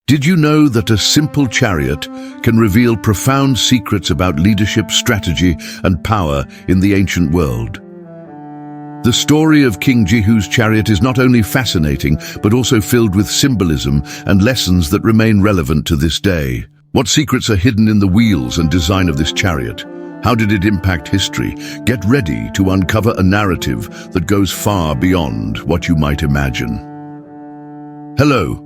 Did you know that a simple chariot can reveal profound secrets about leadership, strategy, and power in the ancient world? The story of King Jehu's chariot is not only fascinating, but also filled with symbolism and lessons that remain relevant to this day. What secrets are hidden in the wheels and design of this chariot? How did it impact history? Get ready to uncover a narrative that goes far beyond what you might imagine. Hello.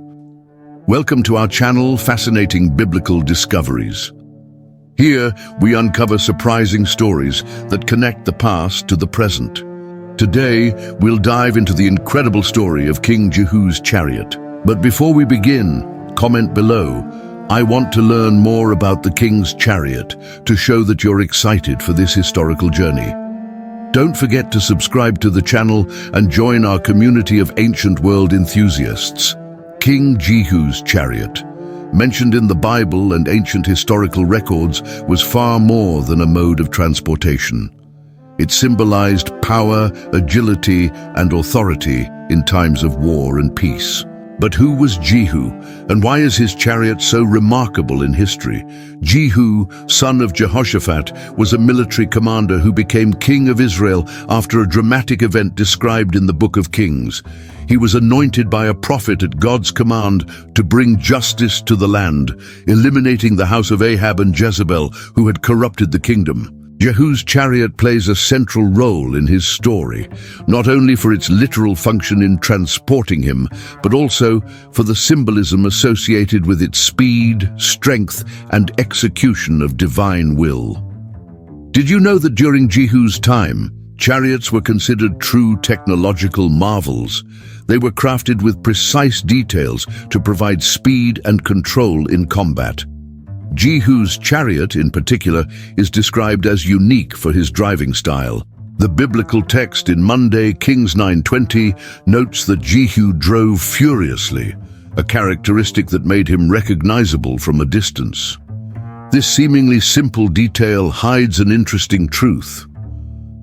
Welcome to our channel, Fascinating Biblical Discoveries. Here, we uncover surprising stories that connect the past to the present. Today, we'll dive into the incredible story of King Jehu's chariot. But before we begin, comment below. I want to learn more about the King's chariot to show that you're excited for this historical journey. Don't forget to subscribe to the channel and join our community of ancient world enthusiasts. King Jehu's chariot, mentioned in the Bible and ancient historical records, was far more than a mode of transportation. It symbolized power, agility, and authority in times of war and peace. But who was Jehu, and why is his chariot so remarkable in history? Jehu, son of Jehoshaphat, was a military commander who became king of Israel after a dramatic event described in the Book of Kings. He was anointed by a prophet at God's command to bring justice to the land, eliminating the house of Ahab and Jezebel, who had corrupted the kingdom. Jehu's chariot plays a central role in his story, not only for its literal function in transporting him, but also for the symbolism associated with its speed, strength, and execution of divine will. Did you know that during Jehu's time, chariots were considered true technological marvels? They were crafted with precise details to provide speed and control in combat. Jehu's chariot, in particular, is described as unique for his driving style. The biblical text in Monday, Kings 9:20, notes that Jehu drove furiously, a characteristic that made him recognizable from a distance. This seemingly simple detail hides an interesting truth.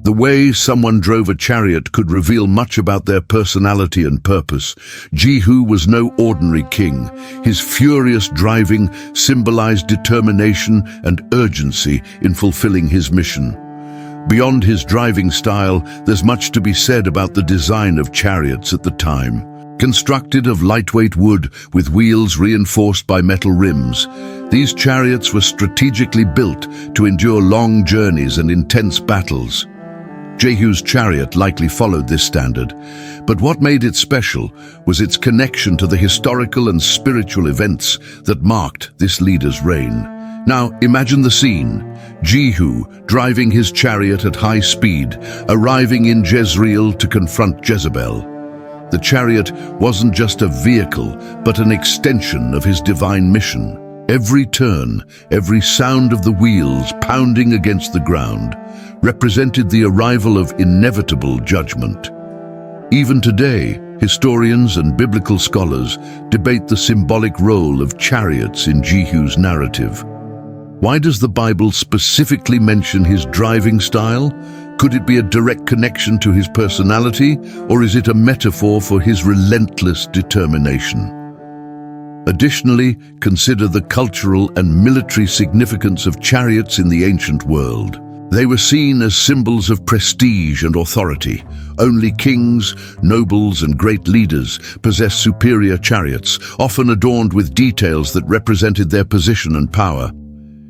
The way someone drove a chariot could reveal much about their personality and purpose. Jehu was no ordinary king. His furious driving symbolized determination and urgency in fulfilling his mission. Beyond his driving style, there's much to be said about the design of chariots at the time. Constructed of lightweight wood with wheels reinforced by metal rims, these chariots were strategically built to endure long journeys and intense battles. Jehu's chariot likely followed this standard, but what made it special was its connection to the historical and spiritual events that marked this leader's reign. Now, imagine the scene. Jehu driving his chariot at high speed, arriving in Jezreel to confront Jezebel. The chariot wasn't just a vehicle, but an extension of his divine mission. Every turn, every sound of the wheels pounding against the ground, represented the arrival of inevitable judgment. Even today, historians and biblical scholars debate the symbolic role of chariots in Jehu's narrative. Why does the Bible specifically mention his driving style? Could it be a direct connection to his personality, or is it a metaphor for his relentless determination? Additionally, consider the cultural and military significance of chariots in the ancient world. They were seen as symbols of prestige and authority. Only kings, nobles, and great leaders possessed superior chariots, often adorned with details that represented their position and power.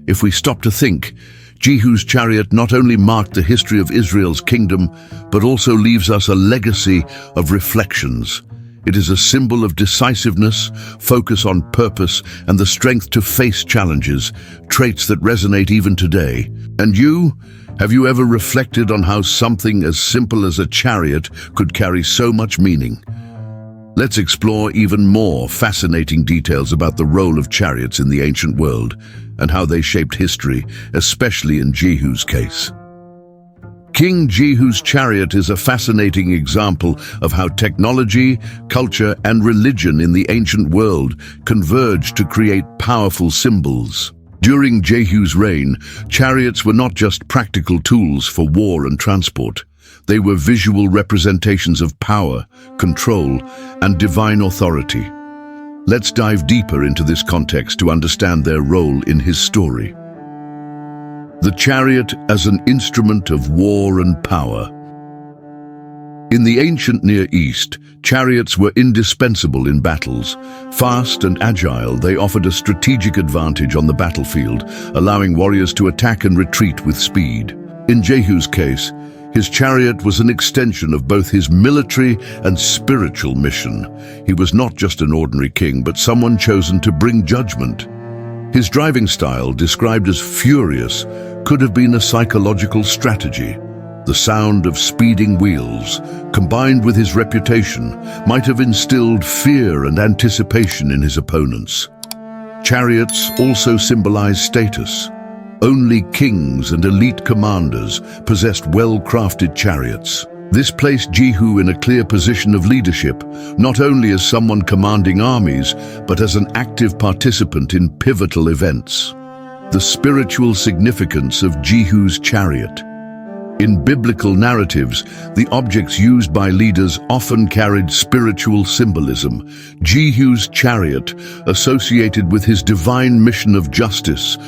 If we stop to think, Jehu's chariot not only marked the history of Israel's kingdom, but also leaves us a legacy of reflections. It is a symbol of decisiveness, focus on purpose, and the strength to face challenges, traits that resonate even today. And you? Have you ever reflected on how something as simple as a chariot could carry so much meaning? Let's explore even more fascinating details about the role of chariots in the ancient world and how they shaped history, especially in Jehu's case. King Jehu's chariot is a fascinating example of how technology, culture, and religion in the ancient world converged to create powerful symbols. During Jehu's reign, chariots were not just practical tools for war and transport. They were visual representations of power, control, and divine authority. Let's dive deeper into this context to understand their role in his story. The chariot as an instrument of war and power. In the ancient Near East, chariots were indispensable in battles. Fast and agile, they offered a strategic advantage on the battlefield, allowing warriors to attack and retreat with speed. In Jehu's case, his chariot was an extension of both his military and spiritual mission. He was not just an ordinary king, but someone chosen to bring judgment. His driving style, described as furious, could have been a psychological strategy. The sound of speeding wheels, combined with his reputation, might have instilled fear and anticipation in his opponents. Chariots also symbolize status. Only kings and elite commanders possessed well-crafted chariots. This placed Jehu in a clear position of leadership, not only as someone commanding armies, but as an active participant in pivotal events. The spiritual significance of Jehu's chariot. In biblical narratives, the objects used by leaders often carried spiritual symbolism. Jehu's chariot, associated with his divine mission of justice,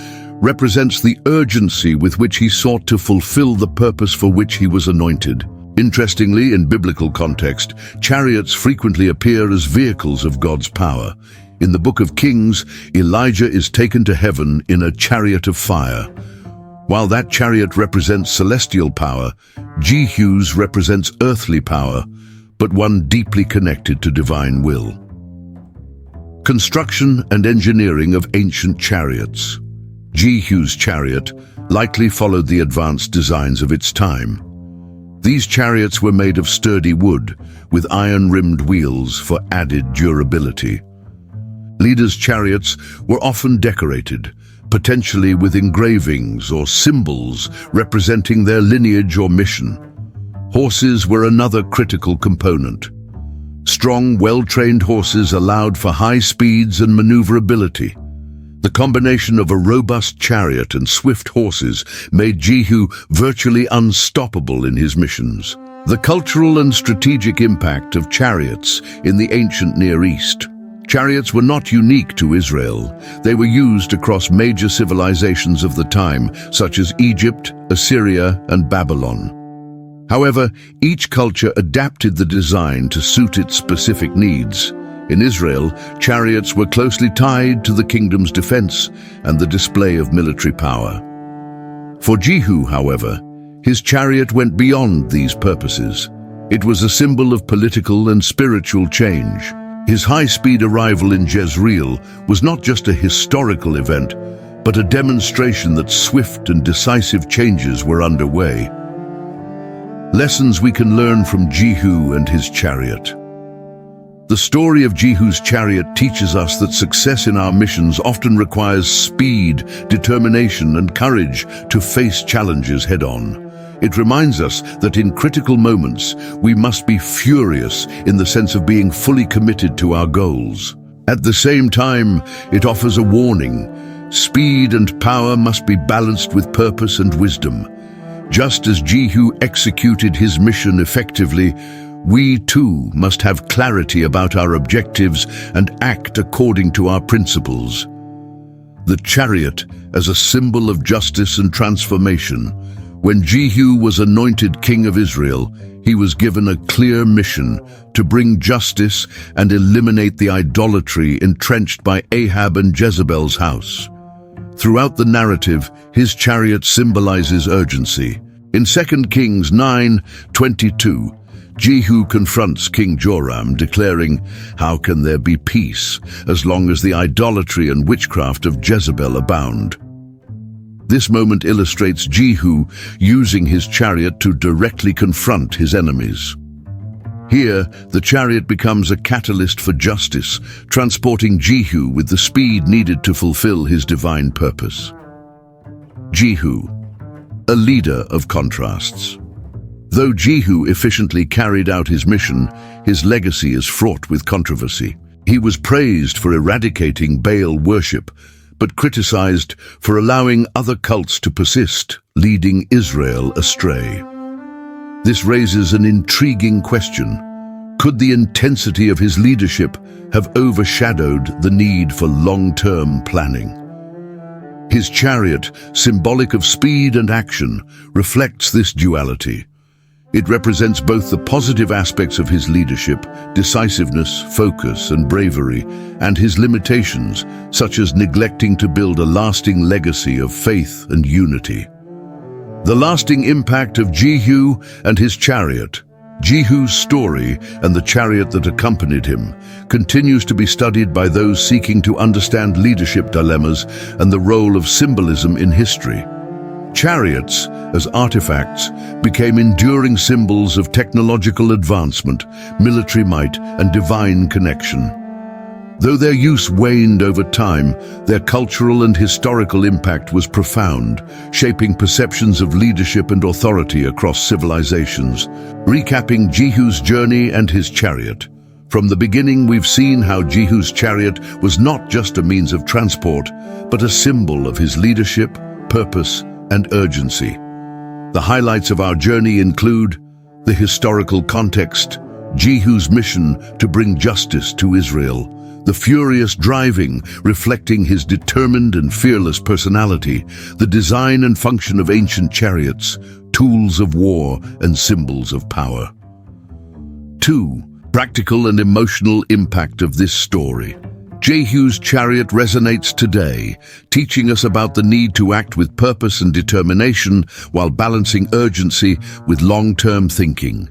represents the urgency with which he sought to fulfill the purpose for which he was anointed. Interestingly, in biblical context, chariots frequently appear as vehicles of God's power. In the book of Kings, Elijah is taken to heaven in a chariot of fire. While that chariot represents celestial power, Jehu's represents earthly power, but one deeply connected to divine will. Construction and engineering of ancient chariots. Jehu's chariot likely followed the advanced designs of its time. These chariots were made of sturdy wood, with iron-rimmed wheels for added durability. Leaders' chariots were often decorated, potentially with engravings or symbols representing their lineage or mission. Horses were another critical component. Strong, well-trained horses allowed for high speeds and maneuverability. The combination of a robust chariot and swift horses made Jehu virtually unstoppable in his missions. The cultural and strategic impact of chariots in the ancient Near East. Chariots were not unique to Israel. They were used across major civilizations of the time, such as Egypt, Assyria, and Babylon. However, each culture adapted the design to suit its specific needs. In Israel, chariots were closely tied to the kingdom's defense and the display of military power. For Jehu, however, his chariot went beyond these purposes. It was a symbol of political and spiritual change. His high-speed arrival in Jezreel was not just a historical event, but a demonstration that swift and decisive changes were underway. Lessons we can learn from Jehu and his chariot. The story of Jehu's chariot teaches us that success in our missions often requires speed, determination, and courage to face challenges head-on. It reminds us that in critical moments, we must be furious in the sense of being fully committed to our goals. At the same time, it offers a warning. Speed and power must be balanced with purpose and wisdom. Just as Jehu executed his mission effectively, we too must have clarity about our objectives and act according to our principles. The chariot as a symbol of justice and transformation. When Jehu was anointed king of Israel, he was given a clear mission to bring justice and eliminate the idolatry entrenched by Ahab and Jezebel's house. Throughout the narrative, his chariot symbolizes urgency. In 2 Kings 9:22, Jehu confronts King Joram, declaring, "How can there be peace as long as the idolatry and witchcraft of Jezebel abound?" This moment illustrates Jehu using his chariot to directly confront his enemies. Here, the chariot becomes a catalyst for justice, transporting Jehu with the speed needed to fulfill his divine purpose. Jehu, a leader of contrasts. Though Jehu efficiently carried out his mission, his legacy is fraught with controversy. He was praised for eradicating Baal worship, but criticized for allowing other cults to persist, leading Israel astray. This raises an intriguing question. could the intensity of his leadership have overshadowed the need for long-term planning? His chariot, symbolic of speed and action, reflects this duality. It represents both the positive aspects of his leadership, decisiveness, focus, and bravery, and his limitations, such as neglecting to build a lasting legacy of faith and unity. The lasting impact of Jehu and his chariot. Jehu's story and the chariot that accompanied him continues to be studied by those seeking to understand leadership dilemmas and the role of symbolism in history. Chariots, as artifacts, became enduring symbols of technological advancement, military might, and divine connection. Though their use waned over time, their cultural and historical impact was profound, shaping perceptions of leadership and authority across civilizations. Recapping Jehu's journey and his chariot. From the beginning, we've seen how Jehu's chariot was not just a means of transport, but a symbol of his leadership, purpose, and urgency. The highlights of our journey include the historical context, Jehu's mission to bring justice to Israel, the furious driving, reflecting his determined and fearless personality, the design and function of ancient chariots, tools of war and symbols of power. 2. Practical and emotional impact of this story. Jehu's chariot resonates today, teaching us about the need to act with purpose and determination while balancing urgency with long-term thinking.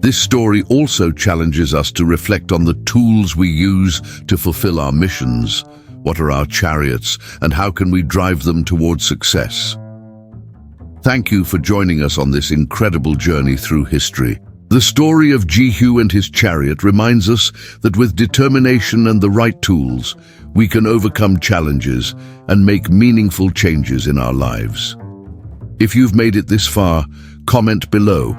This story also challenges us to reflect on the tools we use to fulfill our missions. What are our chariots, and how can we drive them towards success? Thank you for joining us on this incredible journey through history. The story of Jehu and his chariot reminds us that with determination and the right tools, we can overcome challenges and make meaningful changes in our lives. If you've made it this far, comment below.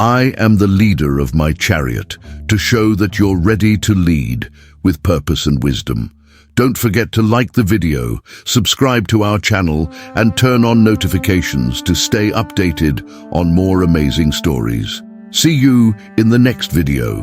I am the leader of my chariot, to show that you're ready to lead with purpose and wisdom. Don't forget to like the video, subscribe to our channel, and turn on notifications to stay updated on more amazing stories. See you in the next video.